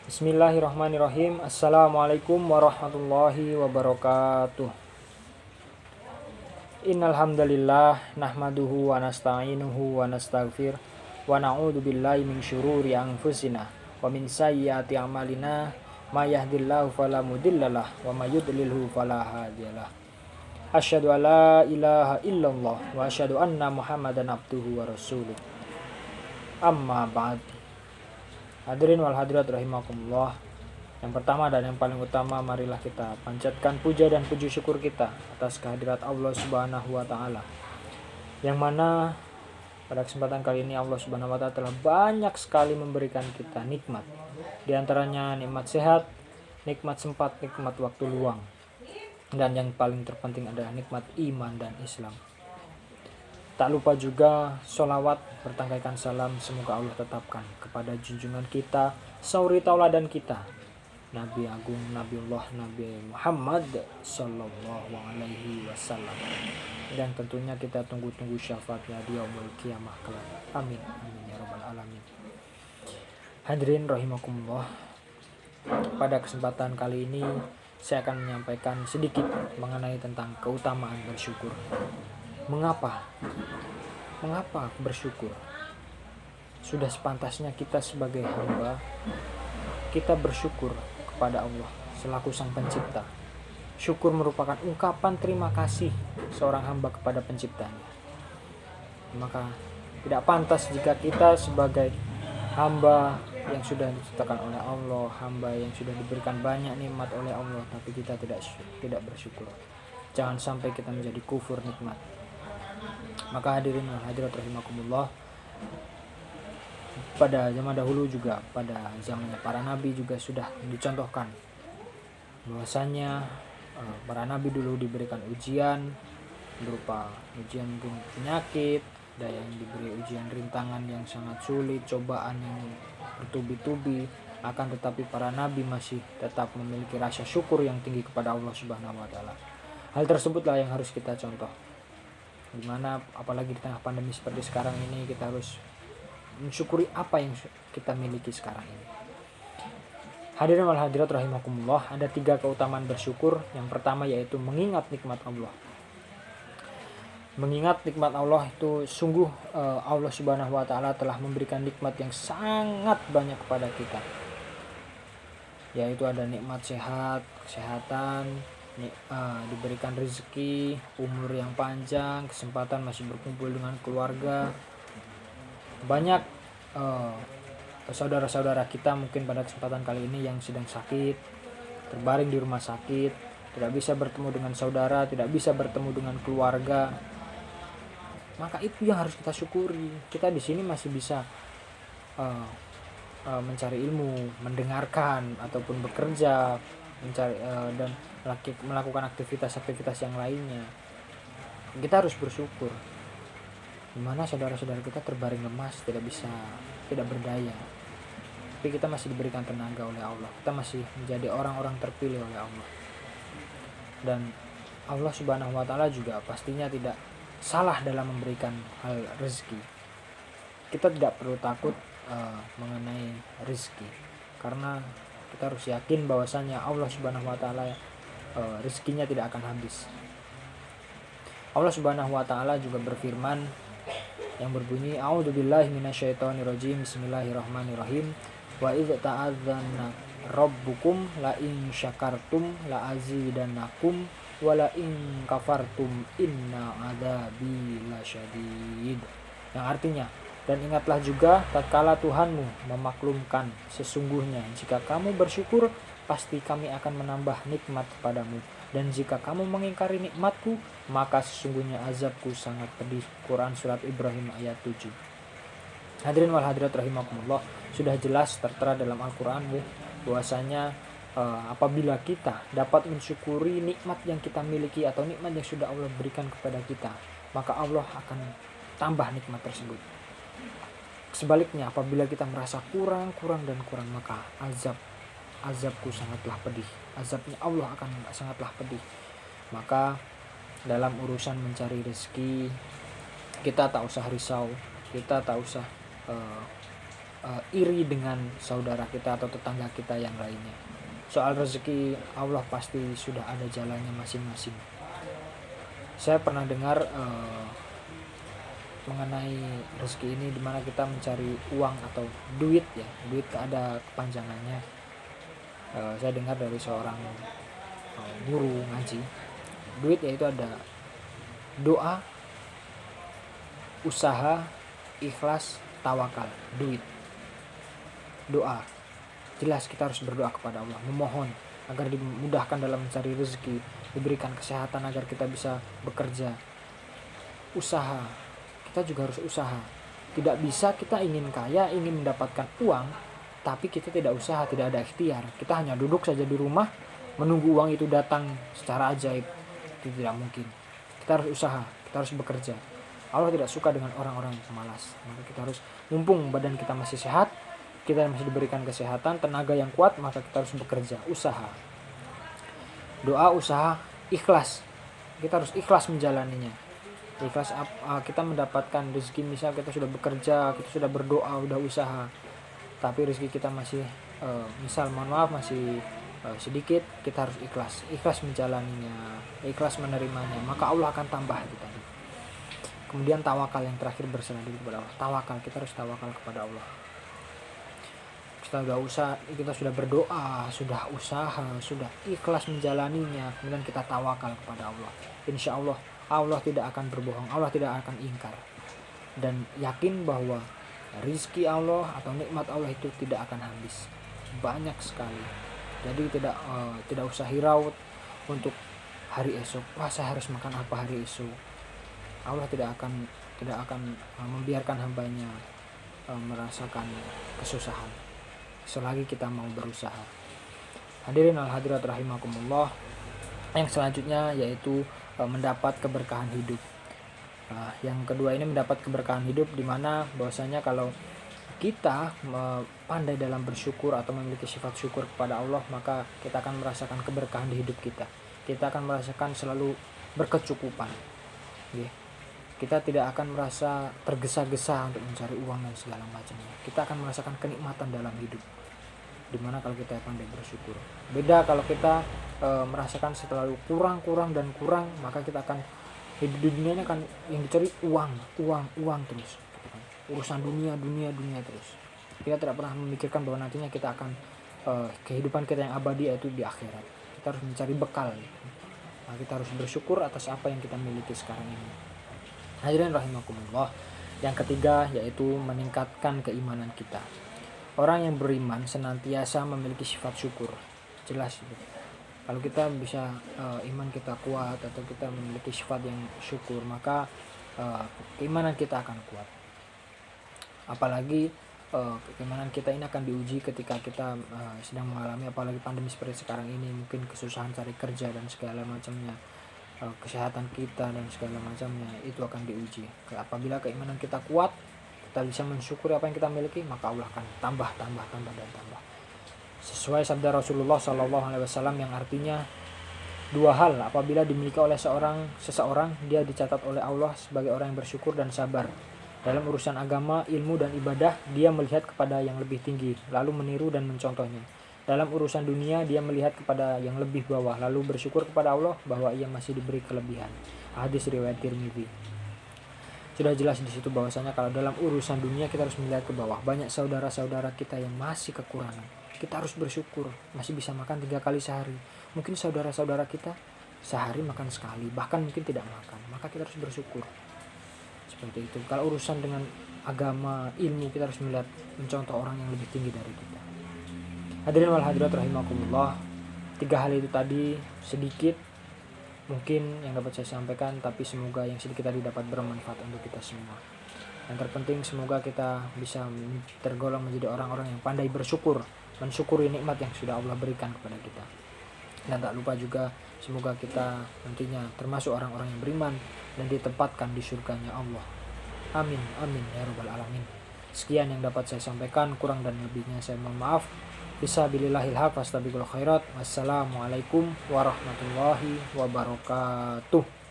Bismillahirrahmanirrahim. Assalamualaikum warahmatullahi wabarakatuh. Innal hamdalillah nahmaduhu wa nasta'inuhu wa nastaghfir wa na'udzu billahi min syururi anfusina wa min sayyiati a'malina may yahdihillahu fala mudhillalah wa may yudlilhu fala hadiyalah. Asyhadu an la ilaha illallah wa asyhadu anna Muhammadan abduhu wa rasuluh. Amma ba'd. Hadirin wal hadirat rahimakumullah. Yang pertama dan yang paling utama, marilah kita panjatkan puja dan puji syukur kita atas kehadirat Allah Subhanahu wa taala. Yang mana pada kesempatan kali ini Allah Subhanahu wa taala telah banyak sekali memberikan kita nikmat. Di antaranya nikmat sehat, nikmat sempat, nikmat waktu luang. Dan yang paling terpenting adalah nikmat iman dan Islam. Tak lupa juga sholawat bertangkaikan salam semoga Allah tetapkan kepada junjungan kita, sauri tauladan kita, Nabi Agung Nabiullah Nabi Muhammad Sallallahu Alaihi Wasallam. Dan tentunya kita tunggu-tunggu syafaatnya di yaumul qiyamah kelak. Amin amin ya rabbal alamin. Hadirin rahimakumullah. Pada kesempatan kali ini saya akan menyampaikan sedikit mengenai tentang keutamaan bersyukur. Mengapa bersyukur? Sudah sepantasnya kita sebagai hamba, kita bersyukur kepada Allah selaku Sang Pencipta. Syukur merupakan ungkapan terima kasih seorang hamba kepada penciptanya. Maka tidak pantas jika kita sebagai hamba yang sudah diciptakan oleh Allah, hamba yang sudah diberikan banyak nikmat oleh Allah, tapi kita tidak bersyukur. Jangan sampai kita menjadi kufur nikmat. Maka hadirin wal hadirat rahimakumullah, pada zaman dahulu juga, pada zamannya para nabi juga sudah dicontohkan bahwasanya para nabi dulu diberikan ujian berupa ujian penyakit, ada yang diberi ujian rintangan yang sangat sulit, cobaan yang bertubi-tubi, akan tetapi para nabi masih tetap memiliki rasa syukur yang tinggi kepada Allah Subhanahu wa taala. Hal tersebutlah yang harus kita contoh. Dimana apalagi di tengah pandemi seperti sekarang ini, kita harus mensyukuri apa yang kita miliki sekarang ini. Hadirin wal hadirat rahimakumullah, ada 3 keutamaan bersyukur. Yang pertama yaitu mengingat nikmat Allah. Mengingat nikmat Allah itu sungguh Allah Subhanahu wa taala telah memberikan nikmat yang sangat banyak kepada kita. Yaitu ada nikmat sehat, kesehatan, diberikan rezeki, umur yang panjang, kesempatan masih berkumpul dengan keluarga. Banyak saudara-saudara kita mungkin pada kesempatan kali ini yang sedang sakit, terbaring di rumah sakit, tidak bisa bertemu dengan saudara, tidak bisa bertemu dengan keluarga. Maka itu yang harus kita syukuri. Kita di sini masih bisa mencari ilmu, mendengarkan ataupun bekerja, mencari dan melakukan aktivitas-aktivitas yang lainnya. Kita harus bersyukur. Dimana saudara-saudara kita terbaring lemas, tidak berdaya, tapi kita masih diberikan tenaga oleh Allah. Kita masih menjadi orang-orang terpilih oleh Allah. Dan Allah Subhanahu wa taala juga pastinya tidak salah dalam memberikan hal rezeki. Kita tidak perlu takut mengenai rezeki, karena kita harus yakin bahwasanya Allah Subhanahu wa taala rezekinya tidak akan habis. Allah Subhanahu wa taala juga berfirman yang berbunyi, a'udzubillahi minasyaitonirrajim, bismillahirrahmanirrahim, wa idz ta'adzana rabbukum la in syakartum la azidannakum wa la in kafartum inna adzabi lasyadid. Yang artinya, dan ingatlah juga tatkala Tuhanmu memaklumkan, sesungguhnya jika kamu bersyukur pasti kami akan menambah nikmat kepadamu, dan jika kamu mengingkari nikmatku maka sesungguhnya azabku sangat pedih. Quran surat Ibrahim ayat 7. Hadirin wal hadirat rahimakumullah, sudah jelas tertera dalam Al-Quran bahwasanya apabila kita dapat mensyukuri nikmat yang kita miliki atau nikmat yang sudah Allah berikan kepada kita, maka Allah akan tambah nikmat tersebut. Sebaliknya, apabila kita merasa kurang, maka azabku sangatlah pedih. Azabnya Allah akan sangatlah pedih. Maka dalam urusan mencari rezeki, kita tak usah risau, kita tak usah iri dengan saudara kita atau tetangga kita yang lainnya. Soal rezeki, Allah pasti sudah ada jalannya masing-masing. Saya pernah dengar mengenai rezeki ini, dimana kita mencari uang atau duit ya, duit ada kepanjangannya. Saya dengar dari seorang guru ngaji, duit yaitu ada doa, usaha, ikhlas, tawakal. Duit, doa, jelas kita harus berdoa kepada Allah, memohon agar dimudahkan dalam mencari rezeki, diberikan kesehatan agar kita bisa bekerja. Usaha, kita juga harus usaha. Tidak bisa kita ingin kaya, ingin mendapatkan uang, tapi kita tidak usaha, tidak ada ikhtiar. Kita hanya duduk saja di rumah menunggu uang itu datang secara ajaib. Itu tidak mungkin. Kita harus usaha, kita harus bekerja. Allah tidak suka dengan orang-orang yang malas. Maka kita harus, mumpung badan kita masih sehat, kita masih diberikan kesehatan, tenaga yang kuat, maka kita harus bekerja, usaha. Doa, usaha, ikhlas. Kita harus ikhlas menjalaninya. Ikhlas kita mendapatkan rezeki, misal kita sudah bekerja, kita sudah berdoa, sudah usaha, tapi rezeki kita masih misal masih sedikit, kita harus ikhlas menjalaninya, ikhlas menerimanya, maka Allah akan tambah itu tadi. Kemudian tawakal yang terakhir, berserah diri kepada Allah. Tawakal, kita harus tawakal kepada Allah. Kita sudah berdoa, sudah usaha, sudah ikhlas menjalaninya, kemudian kita tawakal kepada Allah. Insya Allah Allah tidak akan berbohong, Allah tidak akan ingkar. Dan yakin bahwa rizki Allah atau nikmat Allah itu tidak akan habis, banyak sekali. Jadi tidak usah hirau untuk hari esok. Wah, saya harus makan apa hari esok. Allah tidak akan membiarkan hambanya merasakan kesusahan selagi kita mau berusaha. Hadirin al hadirat rahimakumullah. Yang selanjutnya yaitu mendapat keberkahan hidup. Yang kedua ini mendapat keberkahan hidup, di mana bahwasanya kalau kita pandai dalam bersyukur atau memiliki sifat syukur kepada Allah, maka kita akan merasakan keberkahan di hidup kita. Kita akan merasakan selalu berkecukupan. Kita tidak akan merasa tergesa-gesa untuk mencari uang dan segala macamnya. Kita akan merasakan kenikmatan dalam hidup, dimana kalau kita pandai bersyukur. Beda kalau kita merasakan selalu kurang, maka kita akan hidup di dunia ini kan yang dicari uang terus. Urusan dunia terus. Kita tidak pernah memikirkan bahwa nantinya kita akan kehidupan kita yang abadi yaitu di akhirat. Kita harus mencari bekal. Nah, kita harus bersyukur atas apa yang kita miliki sekarang ini. Hadirin rahimakumullah. Yang ketiga yaitu meningkatkan keimanan kita. Orang yang beriman senantiasa memiliki sifat syukur. Jelas itu. Kalau kita bisa iman kita kuat atau kita memiliki sifat yang syukur, maka keimanan kita akan kuat. Apalagi keimanan kita ini akan diuji ketika kita sedang mengalami, apalagi pandemi seperti sekarang ini, mungkin kesusahan cari kerja dan segala macamnya, kesehatan kita dan segala macamnya, itu akan diuji. Apabila keimanan kita kuat, kita bisa mensyukuri apa yang kita miliki, maka Allah akan tambah. Sesuai sabda Rasulullah SAW yang artinya, dua hal apabila dimiliki oleh seseorang, dia dicatat oleh Allah sebagai orang yang bersyukur dan sabar. Dalam urusan agama, ilmu dan ibadah, dia melihat kepada yang lebih tinggi, lalu meniru dan mencontohnya. Dalam urusan dunia, dia melihat kepada yang lebih bawah, lalu bersyukur kepada Allah bahwa ia masih diberi kelebihan. Hadis riwayat Tirmidzi. Sudah jelas di situ bahwasanya kalau dalam urusan dunia kita harus melihat ke bawah. Banyak saudara-saudara kita yang masih kekurangan. Kita harus bersyukur, masih bisa makan 3 kali sehari. Mungkin saudara-saudara kita sehari makan sekali, bahkan mungkin tidak makan. Maka kita harus bersyukur. Seperti itu. Kalau urusan dengan agama, ilmu, kita harus melihat, mencontoh orang yang lebih tinggi dari kita. Hadirin wal hadirat rahimakumullah. 3 hal itu tadi sedikit mungkin yang dapat saya sampaikan, tapi semoga yang sedikit tadi dapat bermanfaat untuk kita semua. Yang terpenting semoga kita bisa tergolong menjadi orang-orang yang pandai bersyukur, mensyukuri nikmat yang sudah Allah berikan kepada kita. Dan tak lupa juga semoga kita nantinya termasuk orang-orang yang beriman dan ditempatkan di surganya Allah. Amin ya rabbal alamin. Sekian yang dapat saya sampaikan, kurang dan lebihnya saya mohon maaf. Bismillahil haq, fastabiqul khairat. Wassalamualaikum warahmatullahi wabarakatuh.